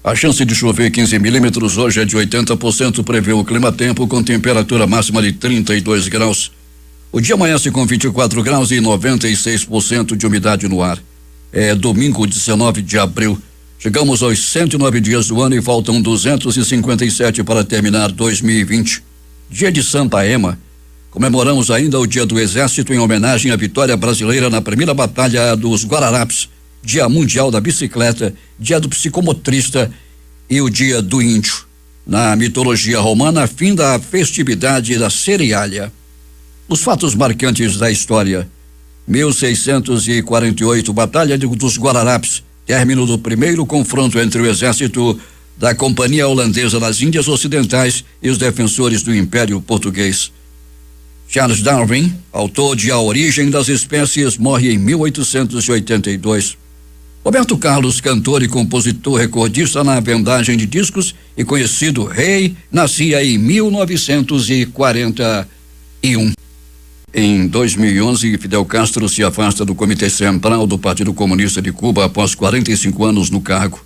A chance de chover 15 milímetros hoje é de 80%, prevê o clima-tempo com temperatura máxima de 32 graus. O dia amanhece com 24 graus e 96% de umidade no ar. É domingo, 19 de abril. Chegamos aos 109 dias do ano e faltam 257 para terminar 2020. Dia de Santa Ema. Comemoramos ainda o Dia do Exército em homenagem à vitória brasileira na primeira batalha dos Guararapes. Dia Mundial da Bicicleta, Dia do Psicomotrista e o Dia do Índio. Na mitologia romana, fim da festividade da cereália. Os fatos marcantes da história. 1648, Batalha dos Guararapes, término do primeiro confronto entre o exército da Companhia Holandesa nas Índias Ocidentais e os defensores do Império Português. Charles Darwin, autor de A Origem das Espécies, morre em 1882. Roberto Carlos, cantor e compositor recordista na vendagem de discos e conhecido rei, nascia em 1941. Em 2011, Fidel Castro se afasta do Comitê Central do Partido Comunista de Cuba após 45 anos no cargo.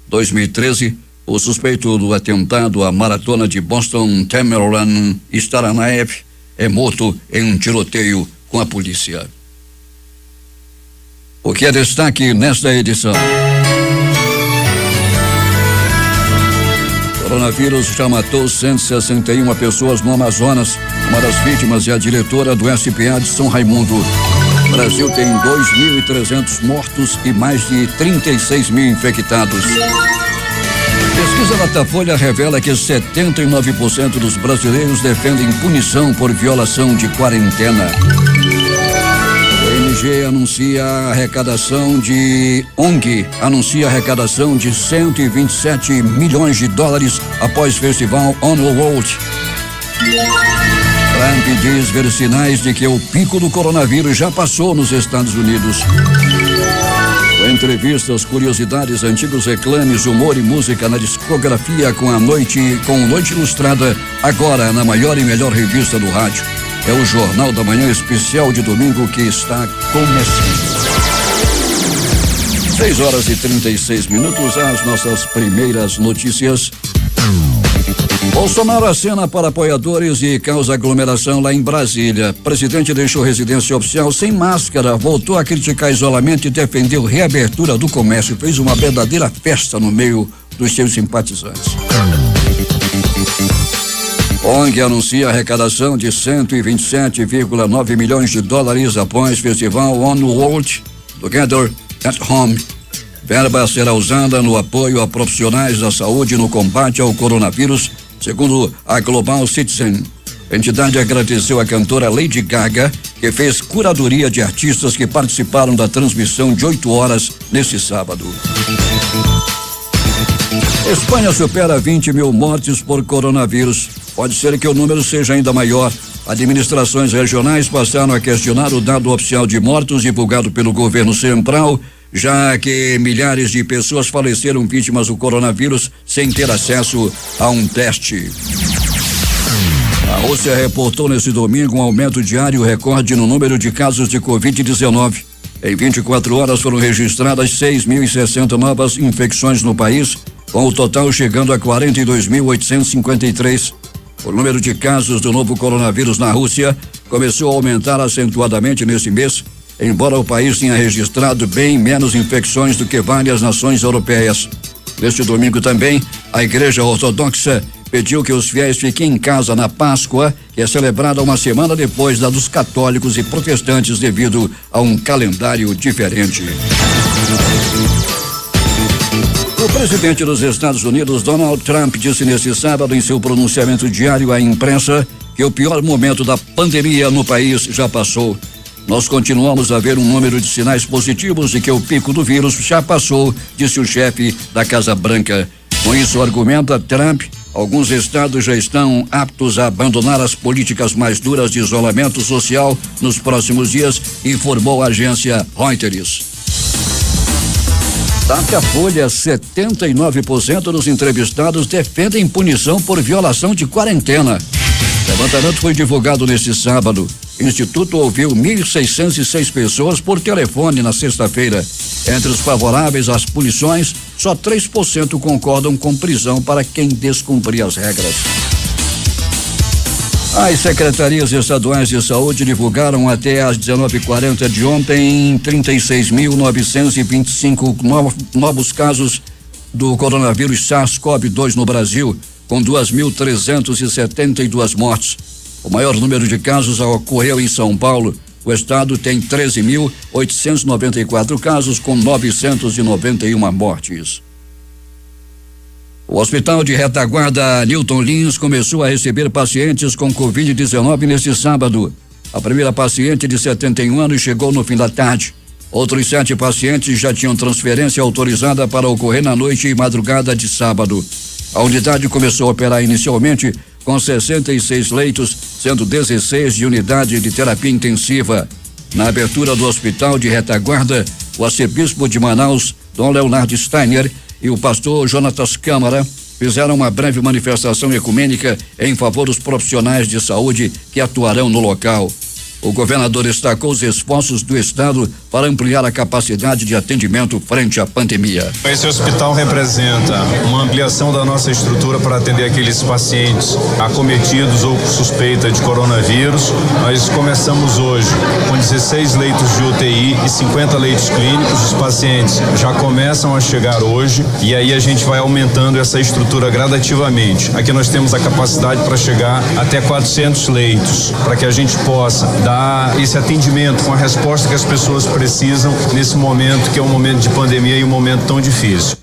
2013, o suspeito do atentado à maratona de Boston, Tamerlan Staranaev, é morto em um tiroteio com a polícia. O que é destaque nesta edição? Coronavírus já matou 161 pessoas no Amazonas. Uma das vítimas é a diretora do SPA de São Raimundo. O Brasil tem 2.300 mortos e mais de 36 mil infectados. Pesquisa Datafolha revela que 79% dos brasileiros defendem punição por violação de quarentena. ONG anuncia arrecadação de 127 milhões de dólares após festival On the World. Trump diz ver sinais de que o pico do coronavírus já passou nos Estados Unidos. Com entrevistas, curiosidades, antigos reclames, humor e música na discografia com Noite Ilustrada, agora na maior e melhor revista do rádio. É o Jornal da Manhã especial de domingo que está começando. 6h36, as nossas primeiras notícias. Bolsonaro acena para apoiadores e causa aglomeração lá em Brasília. Presidente deixou residência oficial sem máscara, voltou a criticar isolamento e defendeu reabertura do comércio. Fez uma verdadeira festa no meio dos seus simpatizantes. ONG anuncia arrecadação de 127,9 milhões de dólares após festival On World Together at Home. Verba será usada no apoio a profissionais da saúde no combate ao coronavírus, segundo a Global Citizen. A entidade agradeceu a cantora Lady Gaga, que fez curadoria de artistas que participaram da transmissão de 8 horas nesse sábado. Espanha supera 20 mil mortes por coronavírus. Pode ser que o número seja ainda maior. Administrações regionais passaram a questionar o dado oficial de mortos divulgado pelo governo central, já que milhares de pessoas faleceram vítimas do coronavírus sem ter acesso a um teste. A Rússia reportou nesse domingo um aumento diário recorde no número de casos de Covid-19. Em 24 horas foram registradas 6.060 novas infecções no país, com o total chegando a 42.853. O número de casos do novo coronavírus na Rússia começou a aumentar acentuadamente nesse mês, embora o país tenha registrado bem menos infecções do que várias nações europeias. Neste domingo também, a Igreja Ortodoxa pediu que os fiéis fiquem em casa na Páscoa, que é celebrada uma semana depois da dos católicos e protestantes devido a um calendário diferente. O presidente dos Estados Unidos, Donald Trump, disse neste sábado em seu pronunciamento diário à imprensa que o pior momento da pandemia no país já passou. Nós continuamos a ver um número de sinais positivos de que o pico do vírus já passou, disse o chefe da Casa Branca. Com isso, argumenta Trump, alguns estados já estão aptos a abandonar as políticas mais duras de isolamento social nos próximos dias, informou a agência Reuters. Datafolha, 79% dos entrevistados defendem punição por violação de quarentena. O levantamento foi divulgado neste sábado. O Instituto ouviu 1.606 pessoas por telefone na sexta-feira. Entre os favoráveis às punições, só 3% concordam com prisão para quem descumprir as regras. As secretarias estaduais de saúde divulgaram até às 19h40 de ontem 36.925 novos casos do coronavírus SARS-CoV-2 no Brasil, com 2.372 mortes. O maior número de casos ocorreu em São Paulo. O estado tem 13.894 casos, com 991 mortes. O Hospital de Retaguarda Newton Lins começou a receber pacientes com Covid-19 neste sábado. A primeira paciente, de 71 anos, chegou no fim da tarde. Outros 7 pacientes já tinham transferência autorizada para ocorrer na noite e madrugada de sábado. A unidade começou a operar inicialmente com 66 leitos, sendo 16 de unidade de terapia intensiva. Na abertura do Hospital de Retaguarda, o arcebispo de Manaus, Dom Leonardo Steiner, e o pastor Jonatas Câmara fizeram uma breve manifestação ecumênica em favor dos profissionais de saúde que atuarão no local. O governador destacou os esforços do estado para ampliar a capacidade de atendimento frente à pandemia. Esse hospital representa uma ampliação da nossa estrutura para atender aqueles pacientes acometidos ou suspeita de coronavírus. Nós começamos hoje com 16 leitos de UTI e 50 leitos clínicos. Os pacientes já começam a chegar hoje e aí a gente vai aumentando essa estrutura gradativamente. Aqui nós temos a capacidade para chegar até 400 leitos, para que a gente possa dar esse atendimento com a resposta que as pessoas precisam nesse momento, que é um momento de pandemia e um momento tão difícil.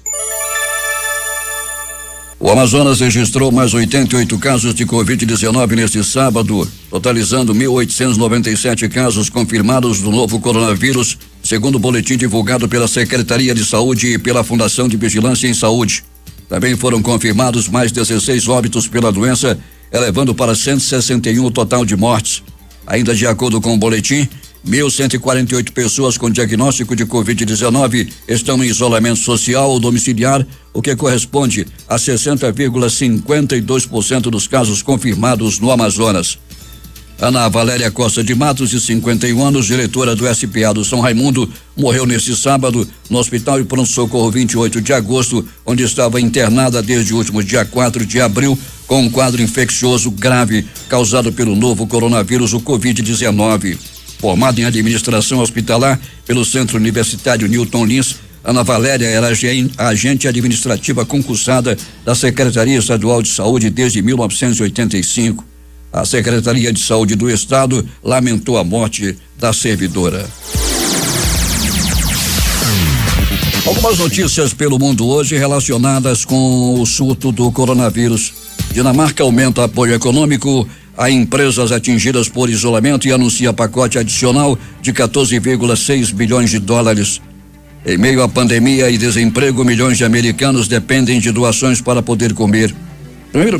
O Amazonas registrou mais 88 casos de Covid-19 neste sábado, totalizando 1.897 casos confirmados do novo coronavírus, segundo o boletim divulgado pela Secretaria de Saúde e pela Fundação de Vigilância em Saúde. Também foram confirmados mais 16 óbitos pela doença, elevando para 161 o total de mortes. Ainda de acordo com o boletim, 1.148 pessoas com diagnóstico de Covid-19 estão em isolamento social ou domiciliar, o que corresponde a 60,52% dos casos confirmados no Amazonas. Ana Valéria Costa de Matos, de 51 anos, diretora do SPA do São Raimundo, morreu neste sábado no Hospital de Pronto-Socorro 28 de agosto, onde estava internada desde o último dia 4 de abril, com um quadro infeccioso grave causado pelo novo coronavírus, o Covid-19. Formada em administração hospitalar pelo Centro Universitário Newton Lins, Ana Valéria era agente administrativa concursada da Secretaria Estadual de Saúde desde 1985. A Secretaria de Saúde do Estado lamentou a morte da servidora. Algumas notícias pelo mundo hoje relacionadas com o surto do coronavírus. Dinamarca aumenta apoio econômico a empresas atingidas por isolamento e anuncia pacote adicional de 14,6 bilhões de dólares. Em meio à pandemia e desemprego, milhões de americanos dependem de doações para poder comer.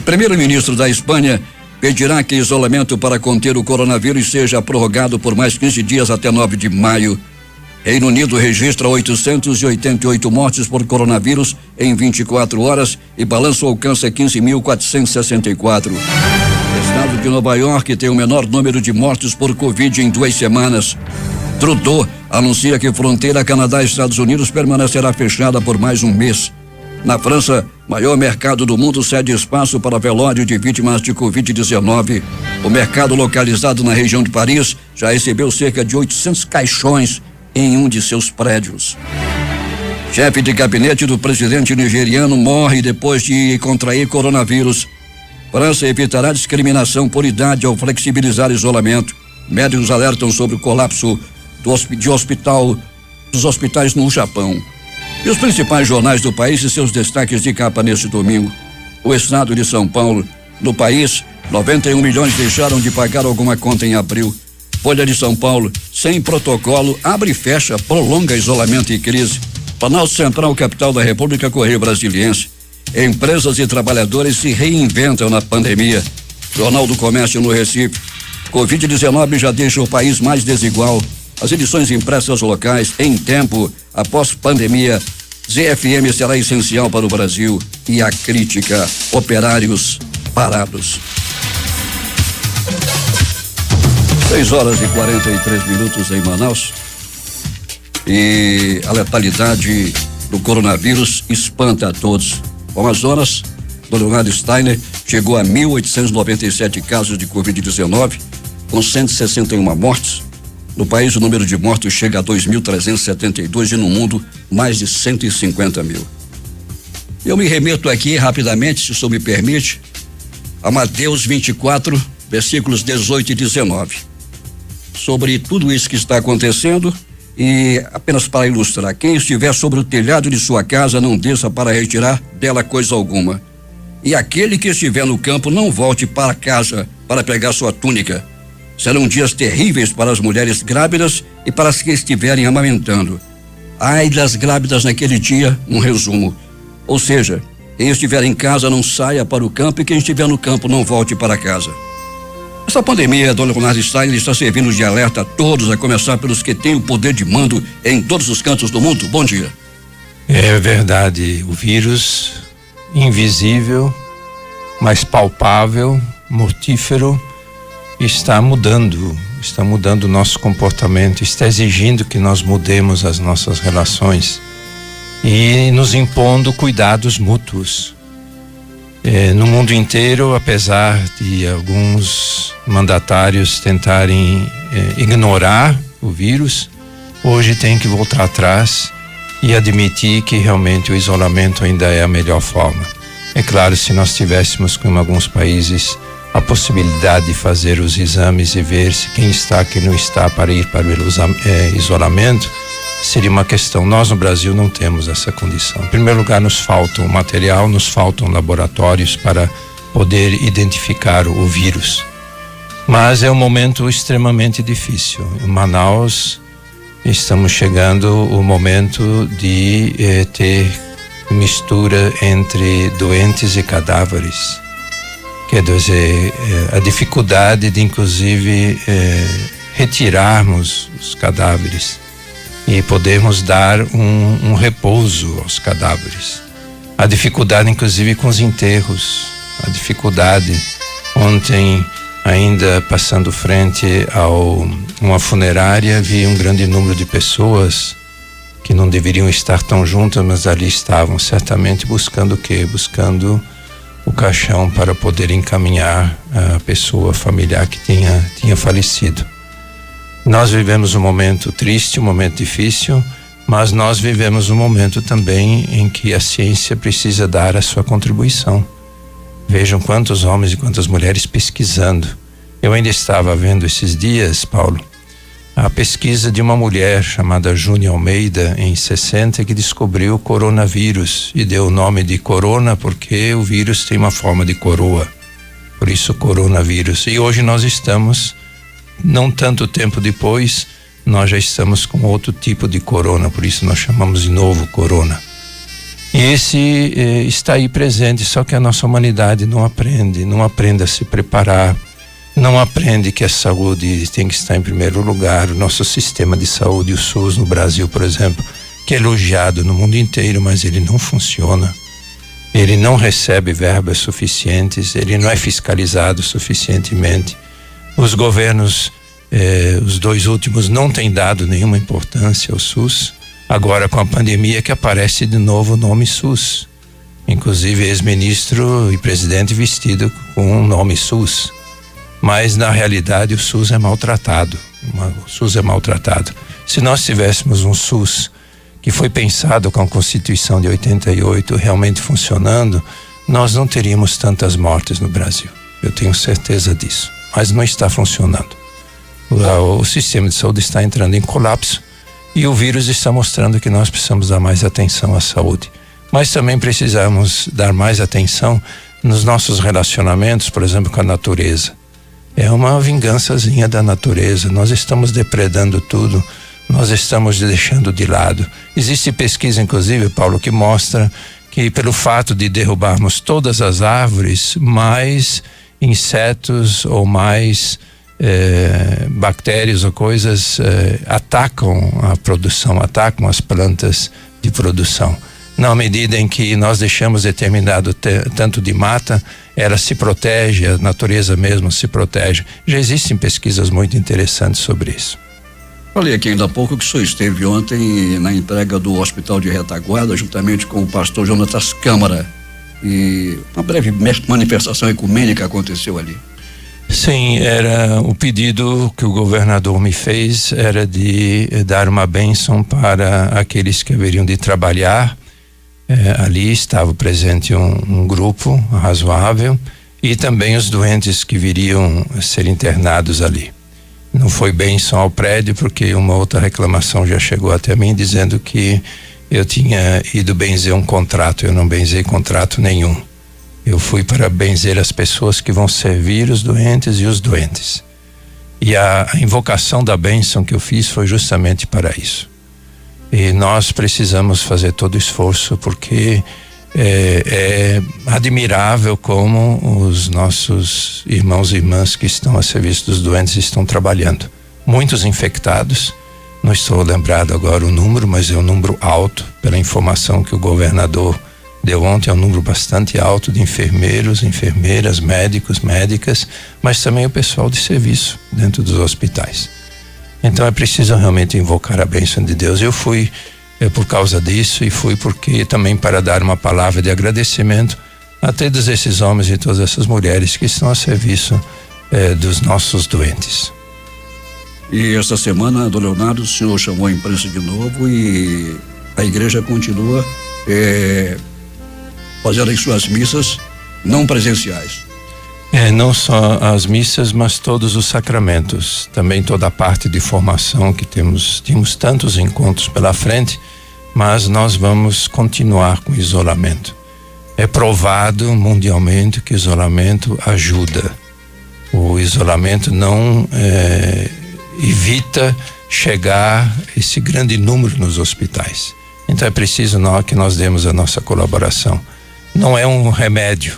Primeiro-ministro da Espanha pedirá que isolamento para conter o coronavírus seja prorrogado por mais 15 dias até 9 de maio. Reino Unido registra 888 mortes por coronavírus em 24 horas e balanço alcança 15.464. Estado de Nova York tem o menor número de mortes por Covid em 2 semanas. Trudeau anuncia que fronteira Canadá-Estados Unidos permanecerá fechada por mais um mês. Na França, maior mercado do mundo cede espaço para velório de vítimas de Covid-19. O mercado, localizado na região de Paris, já recebeu cerca de 800 caixões em um de seus prédios. Chefe de gabinete do presidente nigeriano morre depois de contrair coronavírus. França evitará discriminação por idade ao flexibilizar isolamento. Médicos alertam sobre o colapso dos hospitais no Japão. E os principais jornais do país e seus destaques de capa neste domingo. O estado de São Paulo. No país, 91 milhões deixaram de pagar alguma conta em abril. Folha de São Paulo, sem protocolo, abre e fecha, prolonga isolamento e crise. Planalto Central, capital da República, Correio Brasiliense. Empresas e trabalhadores se reinventam na pandemia. Jornal do Comércio no Recife. Covid-19 já deixa o país mais desigual. As edições impressas locais, em tempo, após pandemia, ZFM será essencial para o Brasil. E a crítica, operários parados. 6h43 em Manaus. E a letalidade do coronavírus espanta a todos. Com as horas, o Leonardo Steiner chegou a 1.897 casos de Covid-19, com 161 mortes. No país, o número de mortos chega a 2.372 e no mundo, mais de 150 mil. Eu me remeto aqui rapidamente, se o senhor me permite, a Mateus 24, versículos 18 e 19. Sobre tudo isso que está acontecendo e apenas para ilustrar, quem estiver sobre o telhado de sua casa não desça para retirar dela coisa alguma. E aquele que estiver no campo não volte para casa para pegar sua túnica. Serão dias terríveis para as mulheres grávidas e para as que estiverem amamentando. Ai das grávidas naquele dia, um resumo. Ou seja, quem estiver em casa não saia para o campo e quem estiver no campo não volte para casa. Essa pandemia, Dona Leonardo Steiner, está servindo de alerta a todos, a começar pelos que têm o poder de mando em todos os cantos do mundo. Bom dia. É verdade, o vírus invisível, mas palpável, mortífero, está mudando o nosso comportamento, está exigindo que nós mudemos as nossas relações e nos impondo cuidados mútuos. No mundo inteiro, apesar de alguns mandatários tentarem ignorar o vírus, hoje tem que voltar atrás e admitir que realmente o isolamento ainda é a melhor forma. É claro, se nós tivéssemos, como em alguns países, a possibilidade de fazer os exames e ver se quem está, quem não está para ir para o isolamento, seria uma questão. Nós no Brasil não temos essa condição. Em primeiro lugar, nos faltam material, nos faltam laboratórios para poder identificar o vírus. Mas é um momento extremamente difícil. Em Manaus, estamos chegando o momento de ter mistura entre doentes e cadáveres. Quer dizer, a dificuldade de inclusive retirarmos os cadáveres e podermos dar um repouso aos cadáveres. A dificuldade inclusive com os enterros, a dificuldade ontem, ainda passando frente a uma funerária, vi um grande número de pessoas que não deveriam estar tão juntas, mas ali estavam, certamente buscando o quê? Buscando o caixão para poder encaminhar a pessoa familiar que tinha falecido. Nós vivemos um momento triste, um momento difícil, mas nós vivemos um momento também em que a ciência precisa dar a sua contribuição. Vejam quantos homens e quantas mulheres pesquisando. Eu ainda estava vendo esses dias, Paulo, a pesquisa de uma mulher chamada Júnia Almeida, em 60, que descobriu o coronavírus e deu o nome de corona porque o vírus tem uma forma de coroa, por isso coronavírus. E hoje nós estamos, não tanto tempo depois, nós já estamos com outro tipo de corona, por isso nós chamamos de novo corona. E esse está aí presente, só que a nossa humanidade não aprende a se preparar, não aprende que a saúde tem que estar em primeiro lugar. O nosso sistema de saúde, o SUS no Brasil, por exemplo, que é elogiado no mundo inteiro, mas ele não funciona. Ele não recebe verbas suficientes, ele não é fiscalizado suficientemente. Os governos, os dois últimos, não têm dado nenhuma importância ao SUS. Agora, com a pandemia, que aparece de novo o nome SUS. Inclusive, ex-ministro e presidente vestido com o nome SUS. Mas, na realidade, o SUS é maltratado. O SUS é maltratado. Se nós tivéssemos um SUS que foi pensado com a Constituição de 88 realmente funcionando, nós não teríamos tantas mortes no Brasil. Eu tenho certeza disso. Mas não está funcionando. O sistema de saúde está entrando em colapso e o vírus está mostrando que nós precisamos dar mais atenção à saúde. Mas também precisamos dar mais atenção nos nossos relacionamentos, por exemplo, com a natureza. É uma vingançazinha da natureza. Nós estamos depredando tudo, nós estamos deixando de lado. Existe pesquisa, inclusive, Paulo, que mostra que pelo fato de derrubarmos todas as árvores, mais insetos ou mais bactérias ou coisas atacam a produção, atacam as plantas de produção. Na medida em que nós deixamos determinado tanto de mata, ela se protege, a natureza mesmo se protege. Já existem pesquisas muito interessantes sobre isso. Falei aqui ainda há pouco que o senhor esteve ontem na entrega do Hospital de Retaguarda, juntamente com o pastor Jonatas Câmara, e uma breve manifestação ecumênica aconteceu ali. Sim, era o pedido que o governador me fez, era de dar uma bênção para aqueles que haveriam de trabalhar. Ali estava presente um grupo razoável e também os doentes que viriam ser internados ali. Não foi bênção ao prédio, porque uma outra reclamação já chegou até mim dizendo que eu tinha ido benzer um contrato. Eu não benzei contrato nenhum. Eu fui para benzer as pessoas que vão servir os doentes e os doentes. E a invocação da bênção que eu fiz foi justamente para isso. E nós precisamos fazer todo o esforço, porque é admirável como os nossos irmãos e irmãs que estão a serviço dos doentes estão trabalhando. Muitos infectados, não estou lembrado agora o número, mas é um número alto, pela informação que o governador deu ontem, é um número bastante alto de enfermeiros, enfermeiras, médicos, médicas, mas também o pessoal de serviço dentro dos hospitais. Então é preciso realmente invocar a bênção de Deus. Eu fui por causa disso, e fui porque também para dar uma palavra de agradecimento a todos esses homens e todas essas mulheres que estão a serviço dos nossos doentes. E esta semana, Dom Leonardo, o senhor chamou a imprensa de novo e a igreja continua fazendo as suas missas não presenciais. Não só as missas, mas todos os sacramentos, também toda a parte de formação que tínhamos tantos encontros pela frente, mas nós vamos continuar com o isolamento. É provado mundialmente que o isolamento ajuda. O isolamento não evita chegar esse grande número nos hospitais. Então é preciso que nós demos a nossa colaboração. Não é um remédio,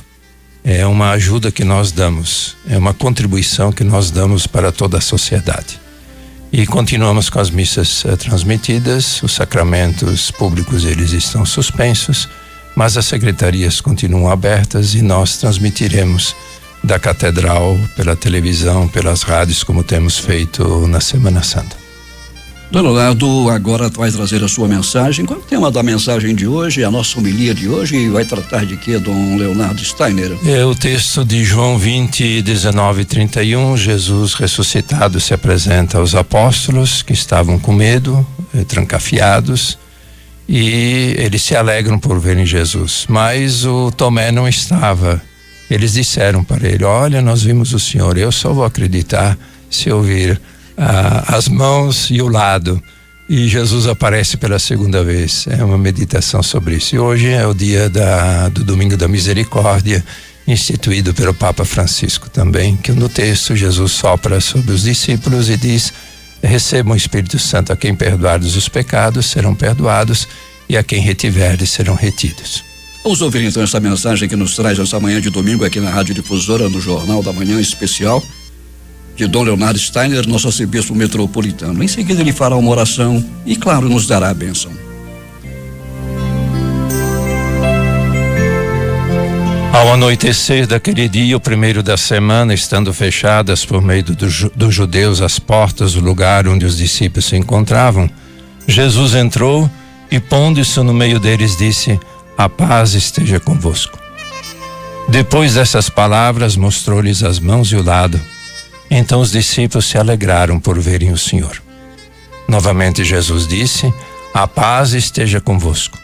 é uma ajuda que nós damos, é uma contribuição que nós damos para toda a sociedade. E continuamos com as missas transmitidas, os sacramentos públicos eles estão suspensos, mas as secretarias continuam abertas e nós transmitiremos da catedral pela televisão, pelas rádios, como temos feito na Semana Santa. Dom Leonardo agora vai trazer a sua mensagem. Qual é o tema da mensagem de hoje? A nossa homilia de hoje vai tratar de quê, Dom Leonardo Steiner? É o texto de João 20, 19 e 31. Jesus ressuscitado se apresenta aos apóstolos que estavam com medo, trancafiados, e eles se alegram por verem Jesus. Mas o Tomé não estava. Eles disseram para ele: olha, nós vimos o Senhor, eu só vou acreditar se eu vir as mãos e o lado. E Jesus aparece pela segunda vez. É uma meditação sobre isso. E hoje é o dia do Domingo da Misericórdia, instituído pelo Papa Francisco também, que no texto Jesus sopra sobre os discípulos e diz: recebam o Espírito Santo, a quem perdoardes os pecados serão perdoados, e a quem retiverdes serão retidos. Vamos ouvir então essa mensagem que nos traz essa manhã de domingo aqui na Rádio Difusora, no Jornal da Manhã Especial, de Dom Leonardo Steiner, nosso arcebispo metropolitano. Em seguida ele fará uma oração e, claro, nos dará a bênção. Ao anoitecer daquele dia, o primeiro da semana, estando fechadas por meio dos judeus as portas do lugar onde os discípulos se encontravam, Jesus entrou e, pondo-se no meio deles, disse: a paz esteja convosco. Depois dessas palavras, mostrou-lhes as mãos e o lado. Então os discípulos se alegraram por verem o Senhor. Novamente Jesus disse: a paz esteja convosco.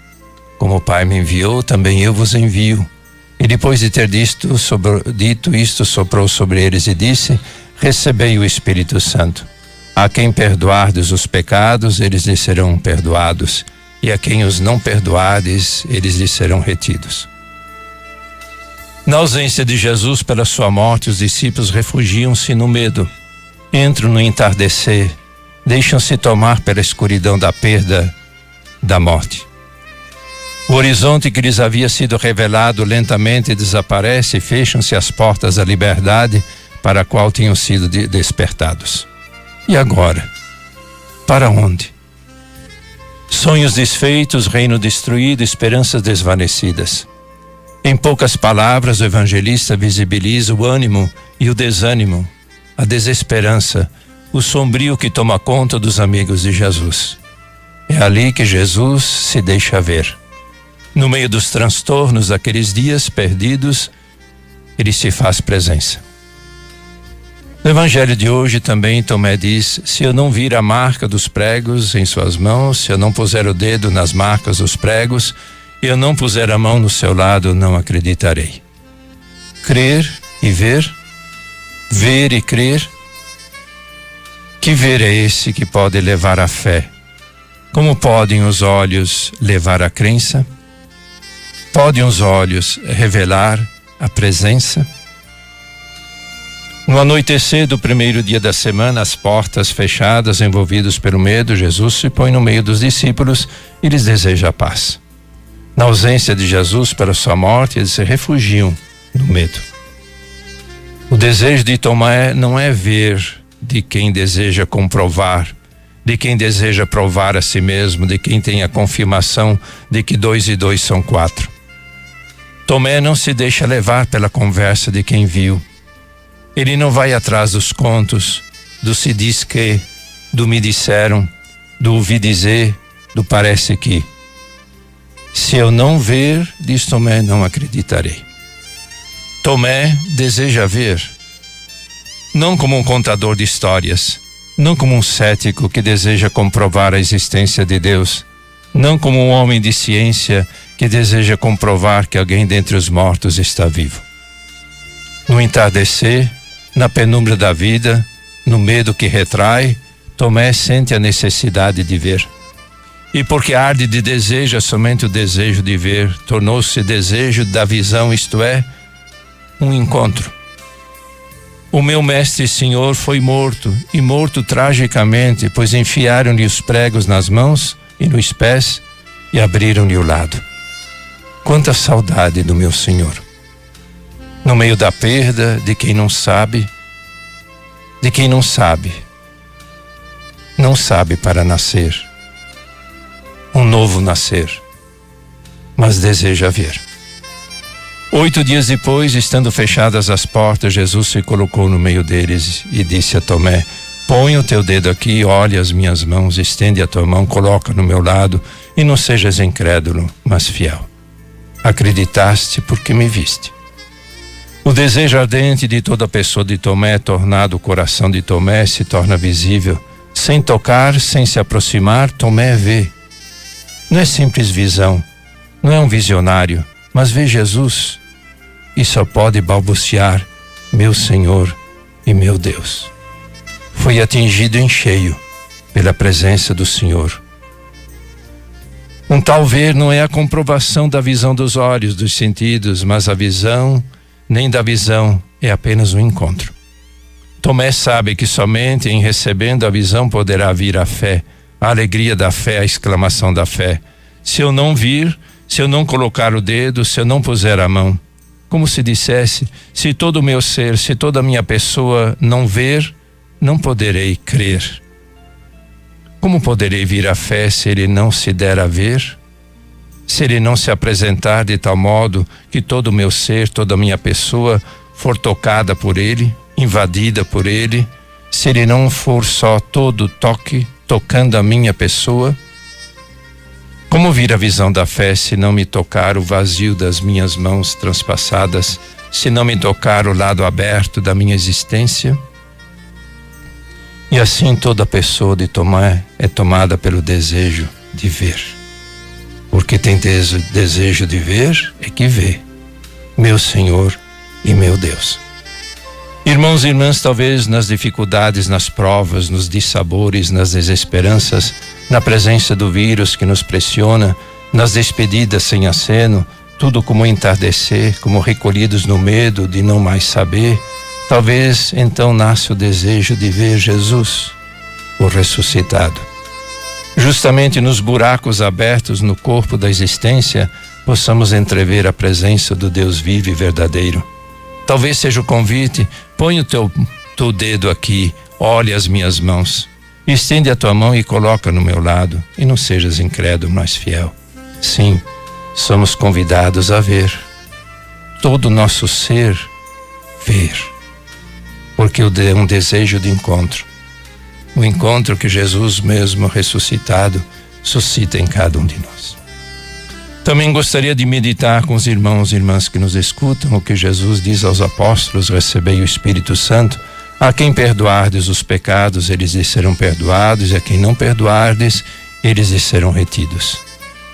Como o Pai me enviou, também eu vos envio. E depois de ter dito isto, soprou sobre eles e disse: recebei o Espírito Santo. A quem perdoardes os pecados, eles lhes serão perdoados, e a quem os não perdoardes, eles lhes serão retidos. Na ausência de Jesus pela sua morte, os discípulos refugiam-se no medo. Entram no entardecer, deixam-se tomar pela escuridão da perda, da morte. O horizonte que lhes havia sido revelado lentamente desaparece e fecham-se as portas da liberdade para a qual tinham sido despertados. E agora? Para onde? Sonhos desfeitos, reino destruído, esperanças desvanecidas. Em poucas palavras, o evangelista visibiliza o ânimo e o desânimo, a desesperança, o sombrio que toma conta dos amigos de Jesus. É ali que Jesus se deixa ver. No meio dos transtornos daqueles dias perdidos, ele se faz presença. No evangelho de hoje também Tomé diz: se eu não vir a marca dos pregos em suas mãos, se eu não puser o dedo nas marcas dos pregos, e eu não puser a mão no seu lado, não acreditarei. Crer e ver e crer. Que ver é esse que pode levar à fé? Como podem os olhos levar à crença? Podem os olhos revelar a presença? No anoitecer do primeiro dia da semana, as portas fechadas, envolvidos pelo medo, Jesus se põe no meio dos discípulos e lhes deseja a paz. Na ausência de Jesus pela sua morte, eles se refugiam no medo. O desejo de Tomé não é ver de quem deseja comprovar, de quem deseja provar a si mesmo, de quem tem a confirmação de que 2 e 2 são 4. Tomé não se deixa levar pela conversa de quem viu. Ele não vai atrás dos contos, do se diz que, do me disseram, do ouvi dizer, do parece que. Se eu não ver, diz Tomé, não acreditarei. Tomé deseja ver, não como um contador de histórias, não como um cético que deseja comprovar a existência de Deus, não como um homem de ciência que deseja comprovar que alguém dentre os mortos está vivo. No entardecer, na penumbra da vida, no medo que retrai, Tomé sente a necessidade de ver. E porque arde de desejo, somente o desejo de ver, tornou-se desejo da visão, isto é, um encontro. O meu mestre e senhor foi morto, e morto tragicamente, pois enfiaram-lhe os pregos nas mãos e nos pés e abriram-lhe o lado. Quanta saudade do meu senhor! No meio da perda de quem não sabe, não sabe para nascer, um novo nascer, mas deseja ver. 8 dias depois, estando fechadas as portas, Jesus se colocou no meio deles e disse a Tomé: põe o teu dedo aqui, olha as minhas mãos, estende a tua mão, coloca no meu lado e não sejas incrédulo, mas fiel. Acreditaste porque me viste. O desejo ardente de toda pessoa de Tomé, tornado o coração de Tomé, se torna visível. Sem tocar, sem se aproximar, Tomé vê. Não é simples visão, não é um visionário, mas vê Jesus e só pode balbuciar: meu Senhor e meu Deus. Foi atingido em cheio pela presença do Senhor. Um tal ver não é a comprovação da visão dos olhos, dos sentidos, mas a visão, nem da visão, é apenas um encontro. Tomé sabe que somente em recebendo a visão poderá vir a fé, a alegria da fé, a exclamação da fé. Se eu não vir, se eu não colocar o dedo, se eu não puser a mão, como se dissesse: se todo o meu ser, se toda a minha pessoa não ver, não poderei crer. Como poderei vir a fé se ele não se der a ver? Se ele não se apresentar de tal modo que todo o meu ser, toda a minha pessoa for tocada por ele, invadida por ele, se ele não for só todo toque, tocando a minha pessoa? Como vir a visão da fé se não me tocar o vazio das minhas mãos transpassadas, se não me tocar o lado aberto da minha existência? E assim toda pessoa de Tomé é tomada pelo desejo de ver. Porque tem desejo de ver, é que vê, meu Senhor e meu Deus. Irmãos e irmãs, talvez nas dificuldades, nas provas, nos dissabores, nas desesperanças, na presença do vírus que nos pressiona, nas despedidas sem aceno, tudo como entardecer, como recolhidos no medo de não mais saber, talvez então nasce o desejo de ver Jesus, o ressuscitado. Justamente nos buracos abertos no corpo da existência, possamos entrever a presença do Deus vivo e verdadeiro. Talvez seja o convite: põe o teu dedo aqui, olhe as minhas mãos. Estende a tua mão e coloca no meu lado, e não sejas incrédulo, mas fiel. Sim, somos convidados a ver. Todo o nosso ser ver. Porque é um desejo de encontro. O encontro que Jesus mesmo ressuscitado suscita em cada um de nós. Também gostaria de meditar com os irmãos e irmãs que nos escutam o que Jesus diz aos apóstolos: recebei o Espírito Santo. A quem perdoardes os pecados, eles lhes serão perdoados, e a quem não perdoardes, eles lhes serão retidos.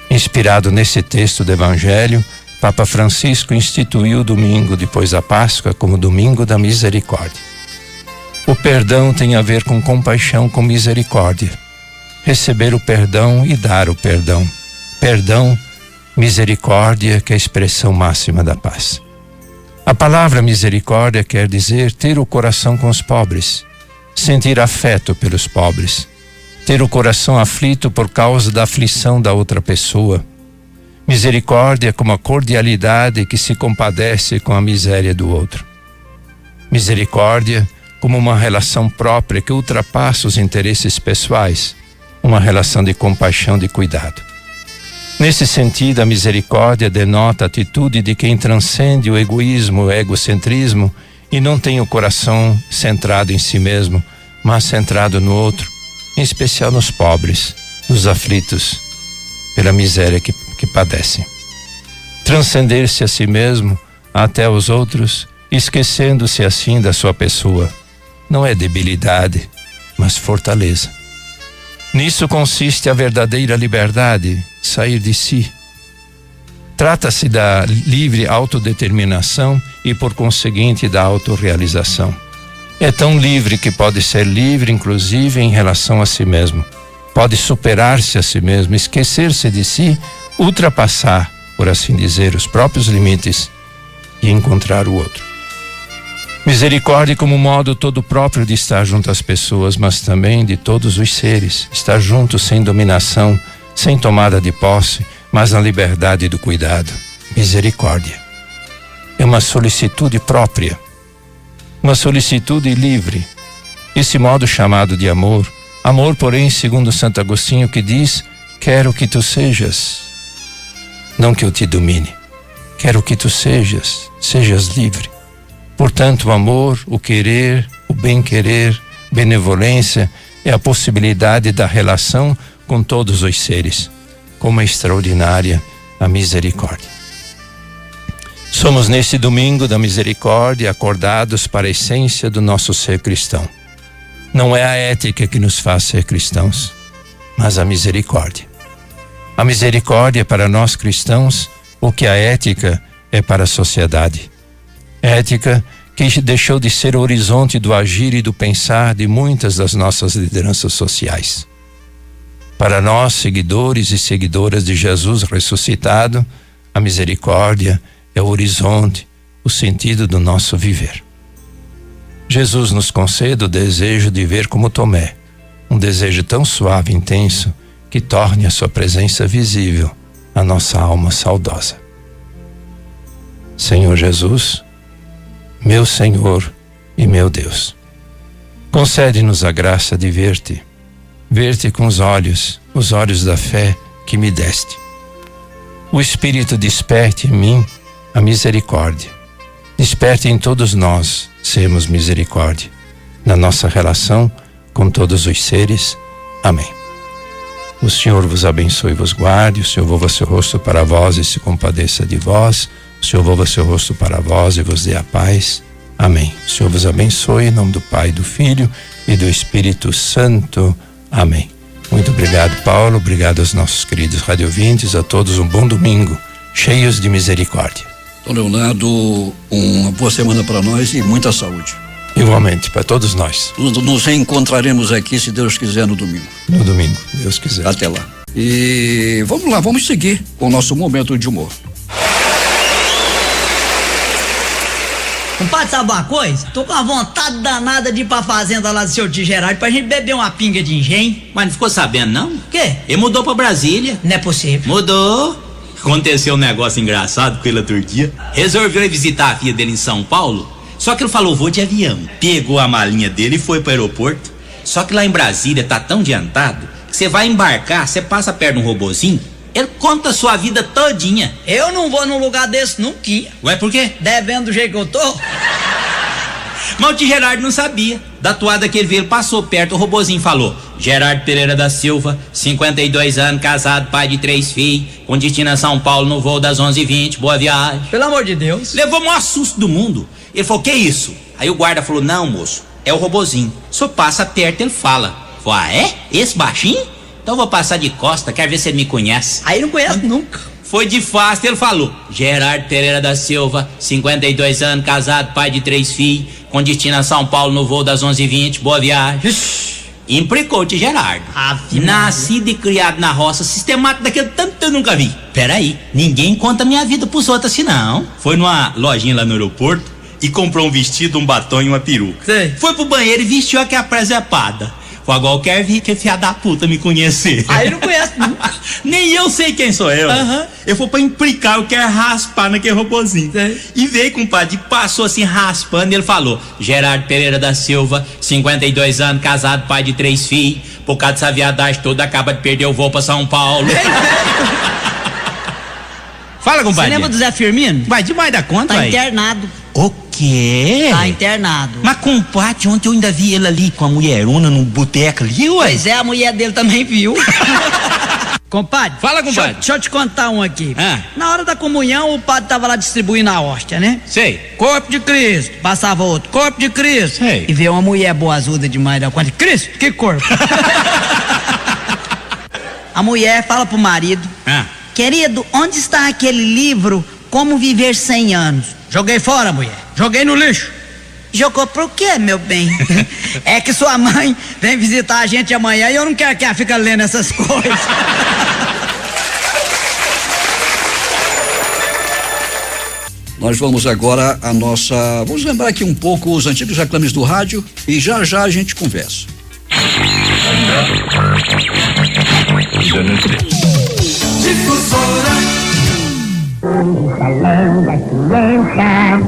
Inspirado nesse texto do Evangelho, Papa Francisco instituiu o domingo depois da Páscoa como domingo da misericórdia. O perdão tem a ver com compaixão, com misericórdia. Receber o perdão e dar o perdão. Perdão, misericórdia, que é a expressão máxima da paz. A palavra misericórdia quer dizer ter o coração com os pobres, sentir afeto pelos pobres, ter o coração aflito por causa da aflição da outra pessoa. Misericórdia como a cordialidade que se compadece com a miséria do outro. Misericórdia como uma relação própria que ultrapassa os interesses pessoais, uma relação de compaixão, de cuidado. Nesse sentido, a misericórdia denota a atitude de quem transcende o egoísmo, o egocentrismo e não tem o coração centrado em si mesmo, mas centrado no outro, em especial nos pobres, nos aflitos, pela miséria que padecem. Transcender-se a si mesmo até os outros, esquecendo-se assim da sua pessoa, não é debilidade, mas fortaleza. Nisso consiste a verdadeira liberdade, sair de si. Trata-se da livre autodeterminação e, por conseguinte, da autorrealização. É tão livre que pode ser livre, inclusive, em relação a si mesmo. Pode superar-se a si mesmo, esquecer-se de si, ultrapassar, por assim dizer, os próprios limites e encontrar o outro. Misericórdia como modo todo próprio de estar junto às pessoas, mas também de todos os seres. Estar junto sem dominação, sem tomada de posse, mas na liberdade do cuidado. Misericórdia é uma solicitude própria, uma solicitude livre. Esse modo chamado de amor, porém, segundo Santo Agostinho, que diz: quero que tu sejas, não que eu te domine. Quero que tu sejas livre. Portanto, o amor, o querer, o bem-querer, benevolência é a possibilidade da relação com todos os seres, como é extraordinária a misericórdia. Somos nesse domingo da misericórdia acordados para a essência do nosso ser cristão. Não é a ética que nos faz ser cristãos, mas a misericórdia. A misericórdia é para nós cristãos o que a ética é para a sociedade. Ética que deixou de ser o horizonte do agir e do pensar de muitas das nossas lideranças sociais. Para nós, seguidores e seguidoras de Jesus ressuscitado, a misericórdia é o horizonte, o sentido do nosso viver. Jesus nos concede o desejo de ver como Tomé, um desejo tão suave e intenso que torne a sua presença visível à nossa alma saudosa. Senhor Jesus, meu Senhor e meu Deus, concede-nos a graça de ver-te com os olhos da fé que me deste. O Espírito desperte em mim a misericórdia. Desperte em todos nós sermos misericórdia, na nossa relação com todos os seres. Amém. O Senhor vos abençoe e vos guarde, o Senhor volva seu rosto para vós e se compadeça de vós, o Senhor volva seu rosto para vós e vos dê a paz. Amém. O Senhor vos abençoe, em nome do Pai, do Filho e do Espírito Santo. Amém. Muito obrigado, Paulo. Obrigado aos nossos queridos radiovintes. A todos um bom domingo, cheios de misericórdia. Então, Leonardo, uma boa semana para nós e muita saúde. Igualmente, para todos nós. Nos reencontraremos aqui, se Deus quiser, no domingo. No domingo, Deus quiser. Até lá. E vamos lá, vamos seguir com o nosso momento de humor. Compadre, sabe uma coisa? Tô com uma vontade danada de ir pra fazenda lá do seu tio Geraldo pra gente beber uma pinga de engenho. Mas não ficou sabendo, não? O quê? Ele mudou pra Brasília. Não é possível. Mudou. Aconteceu um negócio engraçado com ele outro dia. Resolveu ir visitar a filha dele em São Paulo, só que ele falou, vou de avião. Pegou a malinha dele e foi pro aeroporto. Só que lá em Brasília tá tão adiantado que você vai embarcar, você passa perto de um robozinho, ele conta a sua vida todinha. Eu não vou num lugar desse nunca. Ué, por quê? Devendo do jeito que eu tô. Mas o tio Gerardo não sabia. Da toada que ele veio, ele passou perto, o robozinho falou: Gerardo Pereira da Silva, 52 anos, casado, pai de 3 filhos, com destino a São Paulo no voo das 11h20, boa viagem. Pelo amor de Deus. Levou o maior susto do mundo. Ele falou: que isso? Aí o guarda falou: não, moço, é o robozinho. O senhor passa perto, ele fala. Falou: ah, é? Esse baixinho? Então eu vou passar de costa, quero ver se ele me conhece. Aí não conhece nunca. Foi de fácil, ele falou: Gerardo Pereira da Silva, 52 anos, casado, pai de 3 filhos, com destino a São Paulo no voo das 11h20, boa viagem. Implicou o tio Gerardo. Nascido e criado na roça, sistemático daquele tanto que eu nunca vi. Peraí, ninguém conta minha vida pros outros assim não. Foi numa lojinha lá no aeroporto e comprou um vestido, um batom e uma peruca. Sei. Foi pro banheiro e vestiu aquela presepada. Foi agora eu quero vir que é fiado da puta me conhecer. Aí não conhece nunca. Nem eu sei quem sou eu. Aham. Eu fui pra implicar, eu quero raspar naquele robozinho. Sei. E veio, compadre, passou assim raspando e ele falou: Gerardo Pereira da Silva, 52 anos, casado, pai de 3 filhos, por causa dessa viadagem toda, acaba de perder o voo pra São Paulo. Fala, compadre. Você lembra do Zé Firmino? Vai demais da conta, Tá vai. internado. O quê? Tá internado. Mas, compadre, ontem eu ainda vi ele ali com a mulherona no boteco ali, ué. Pois é, a mulher dele também viu. Compadre. Fala, compadre. Deixa eu te contar um aqui. Ah. Na hora da comunhão, o padre tava lá distribuindo a hóstia, né? Sei. Corpo de Cristo. Passava outro. Corpo de Cristo. Sei. E veio uma mulher boazuda demais da conta. Cristo, que corpo? A mulher fala pro marido: Ah. querido, onde está aquele livro Como Viver 100 Anos? Joguei fora, mulher. Joguei no lixo. Jogou pro quê, meu bem? É que sua mãe vem visitar a gente amanhã e eu não quero que ela fique lendo essas coisas. Nós vamos agora a nossa... Vamos lembrar aqui um pouco os antigos reclames do rádio e já a gente conversa. O salão da criança,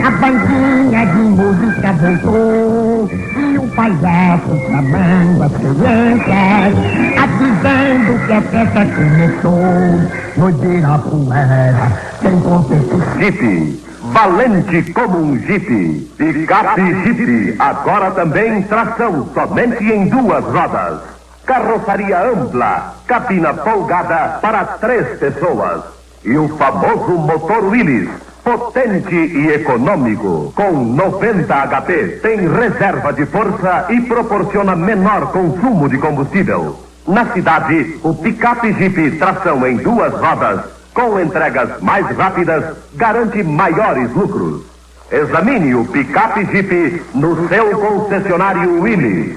a bandinha de música voltou e o palhaço chamando as crianças, avisando que a festa começou. No Ibirapuera tem competição. Jeep, valente como um Jeep. Picape Jeep, agora também tração somente em 2 rodas. Carroceria ampla, cabina folgada para 3 pessoas. E o famoso motor Willys, potente e econômico, com 90 HP, tem reserva de força e proporciona menor consumo de combustível. Na cidade, o picape Jeep tração em 2 rodas, com entregas mais rápidas, garante maiores lucros. Examine o picape Jeep no seu concessionário Willys.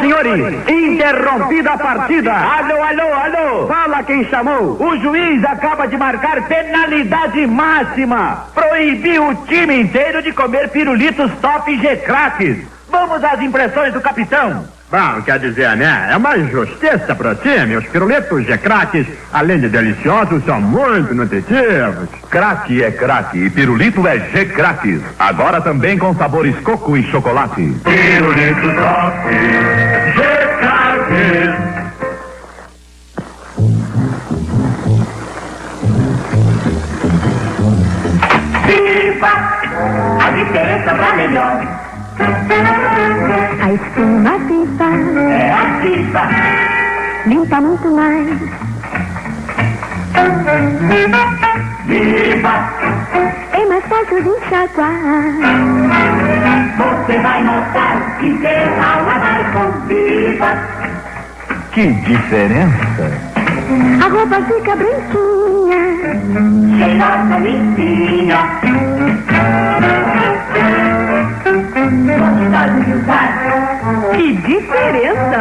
Senhores, interrompida a partida. Alô. Fala quem chamou. O juiz acaba de marcar penalidade máxima. Proibiu o time inteiro de comer pirulitos top G-Craques. Vamos às impressões do capitão. Bom, quer dizer, né? É uma injustiça pro time. Os pirulitos G-Craques, além de deliciosos, são muito nutritivos. Craque é craque e pirulito é G-Craques. Agora também com sabores coco e chocolate. Pirulito top G-Craques. Viva a diferença pra melhor. A espuma FIFA É a FIFA. limpa muito mais. Viva, É mais fácil de enxaguar. você vai notar que será ao lavar com Viva. Que diferença! A roupa fica branquinha. Cheirosa, limpinha. Gostosa de usar. Que diferença!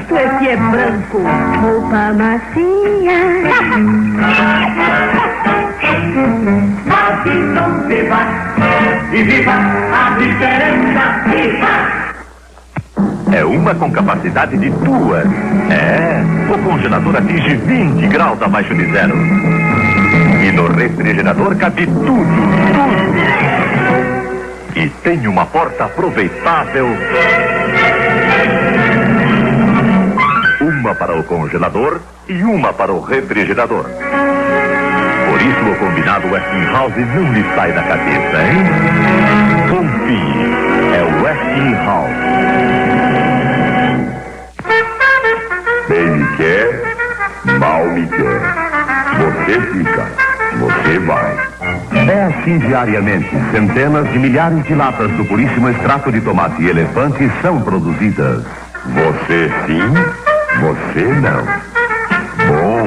Isto é que é branco. Roupa macia. Avisam Viva. E viva a diferença. Viva. É uma com capacidade de 2. O congelador atinge 20 graus abaixo de zero. E no refrigerador cabe tudo. E tem uma porta aproveitável uma para o congelador e uma para o refrigerador. Por isso o combinado Westinghouse não lhe sai da cabeça, hein? Confie, é o Westinghouse. Bem me quer, mal me quer. Você fica, você vai. É assim diariamente. Centenas de milhares de latas do puríssimo extrato de tomate elefante são produzidas. Você sim, você não. Bom,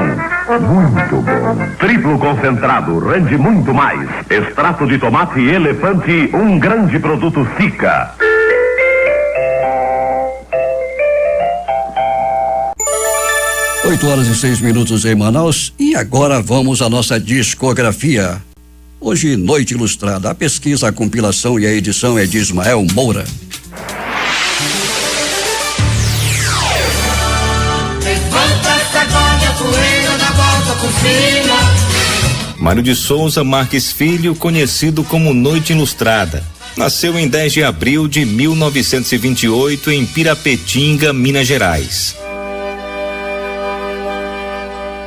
muito bom. Triplo concentrado, rende muito mais. Extrato de tomate elefante, um grande produto Sica. Oito horas e 6 minutos em Manaus e agora vamos à nossa discografia. Hoje, Noite Ilustrada. A pesquisa, a compilação e a edição é de Ismael Moura. Mário de Souza Marques Filho, conhecido como Noite Ilustrada, nasceu em 10 de abril de 1928 em Pirapetinga, Minas Gerais.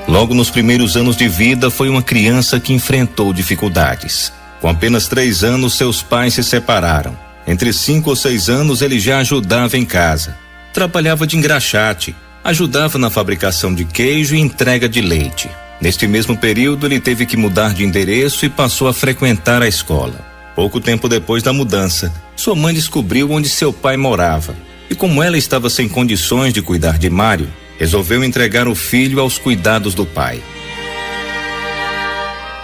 Logo nos primeiros anos de vida, foi uma criança que enfrentou dificuldades. Com apenas 3 anos, seus pais se separaram. Entre 5 ou 6 anos, ele já ajudava em casa. Trabalhava de engraxate, ajudava na fabricação de queijo e entrega de leite. Neste mesmo período, ele teve que mudar de endereço e passou a frequentar a escola. Pouco tempo depois da mudança, sua mãe descobriu onde seu pai morava. E como ela estava sem condições de cuidar de Mário, resolveu entregar o filho aos cuidados do pai.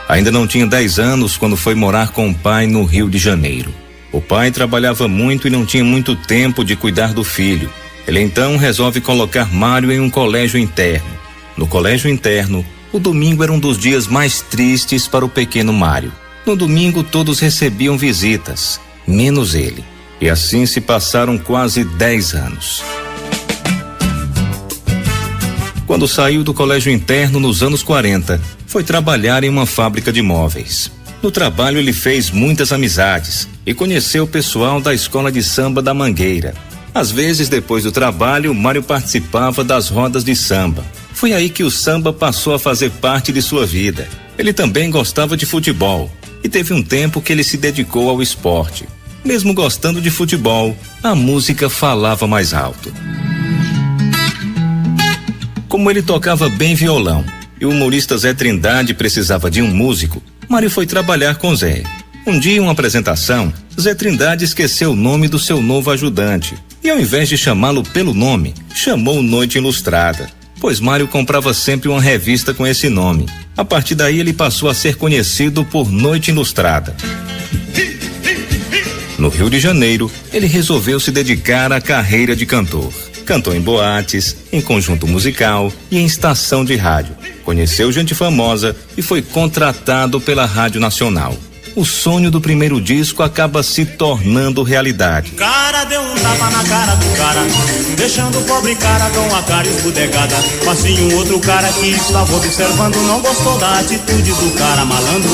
Ainda não tinha 10 anos quando foi morar com o pai no Rio de Janeiro. O pai trabalhava muito e não tinha muito tempo de cuidar do filho. Ele então resolve colocar Mário em um colégio interno. No colégio interno, o domingo era um dos dias mais tristes para o pequeno Mário. No domingo todos recebiam visitas, menos ele. E assim se passaram quase 10 anos. Quando saiu do colégio interno nos anos 40, foi trabalhar em uma fábrica de móveis. No trabalho ele fez muitas amizades e conheceu o pessoal da escola de samba da Mangueira. Às vezes, depois do trabalho, Mário participava das rodas de samba. Foi aí que o samba passou a fazer parte de sua vida. Ele também gostava de futebol e teve um tempo que ele se dedicou ao esporte. Mesmo gostando de futebol, a música falava mais alto. Como ele tocava bem violão e o humorista Zé Trindade precisava de um músico, Mário foi trabalhar com Zé. Um dia, em uma apresentação, Zé Trindade esqueceu o nome do seu novo ajudante e, ao invés de chamá-lo pelo nome, chamou Noite Ilustrada, pois Mário comprava sempre uma revista com esse nome. A partir daí, ele passou a ser conhecido por Noite Ilustrada. No Rio de Janeiro, ele resolveu se dedicar à carreira de cantor. Cantou em boates, em conjunto musical e em estação de rádio. Conheceu gente famosa e foi contratado pela Rádio Nacional. O sonho do primeiro disco acaba se tornando realidade. O cara deu um tapa na cara do cara, deixando o pobre cara com a cara esbudegada. Mas sim, um outro cara que estava observando não gostou da atitude do cara malandro.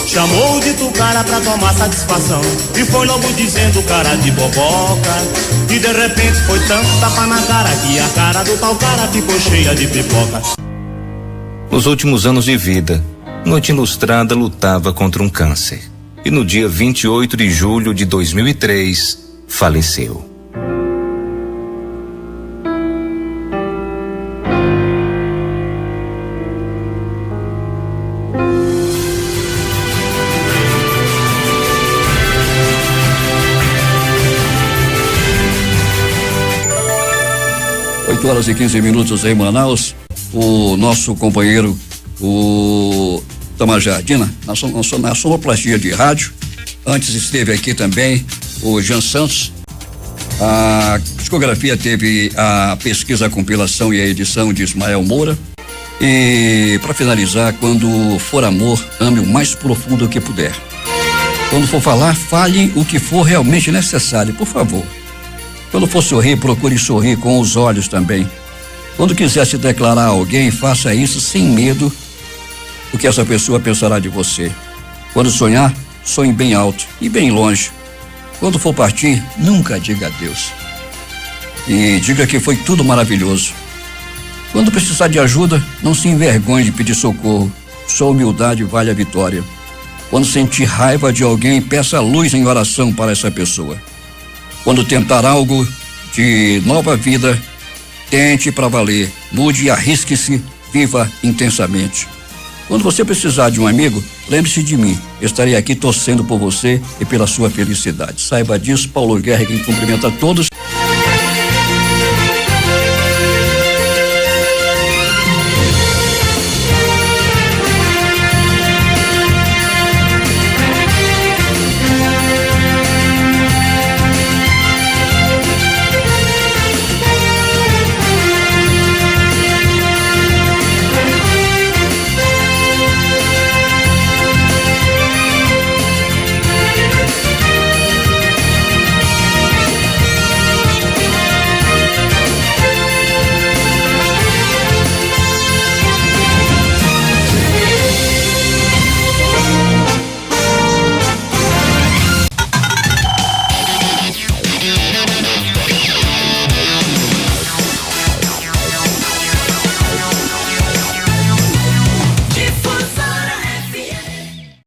Chamou o dito cara pra tomar satisfação e foi logo dizendo cara de boboca. E de repente foi tanto tapa na cara que a cara do tal cara ficou cheia de pipoca. Nos últimos anos de vida, Noite Ilustrada lutava contra um câncer e no dia 28 de julho de 2003 faleceu. Horas e 15 minutos em Manaus. O nosso companheiro, o Tamar Jardina, na sonoplastia de rádio. Antes esteve aqui também o Jean Santos. A discografia teve a pesquisa, a compilação e a edição de Ismael Moura. E para finalizar, quando for amor, ame o mais profundo que puder. Quando for falar, fale o que for realmente necessário, por favor. Quando for sorrir, procure sorrir com os olhos também. Quando quiser se declarar a alguém, faça isso sem medo do que essa pessoa pensará de você. Quando sonhar, sonhe bem alto e bem longe. Quando for partir, nunca diga adeus. E diga que foi tudo maravilhoso. Quando precisar de ajuda, não se envergonhe de pedir socorro. Só humildade vale a vitória. Quando sentir raiva de alguém, peça luz em oração para essa pessoa. Quando tentar algo de nova vida, tente para valer. Mude e arrisque-se, viva intensamente. Quando você precisar de um amigo, lembre-se de mim. Estarei aqui torcendo por você e pela sua felicidade. Saiba disso, Paulo Guerra, quem cumprimenta a todos.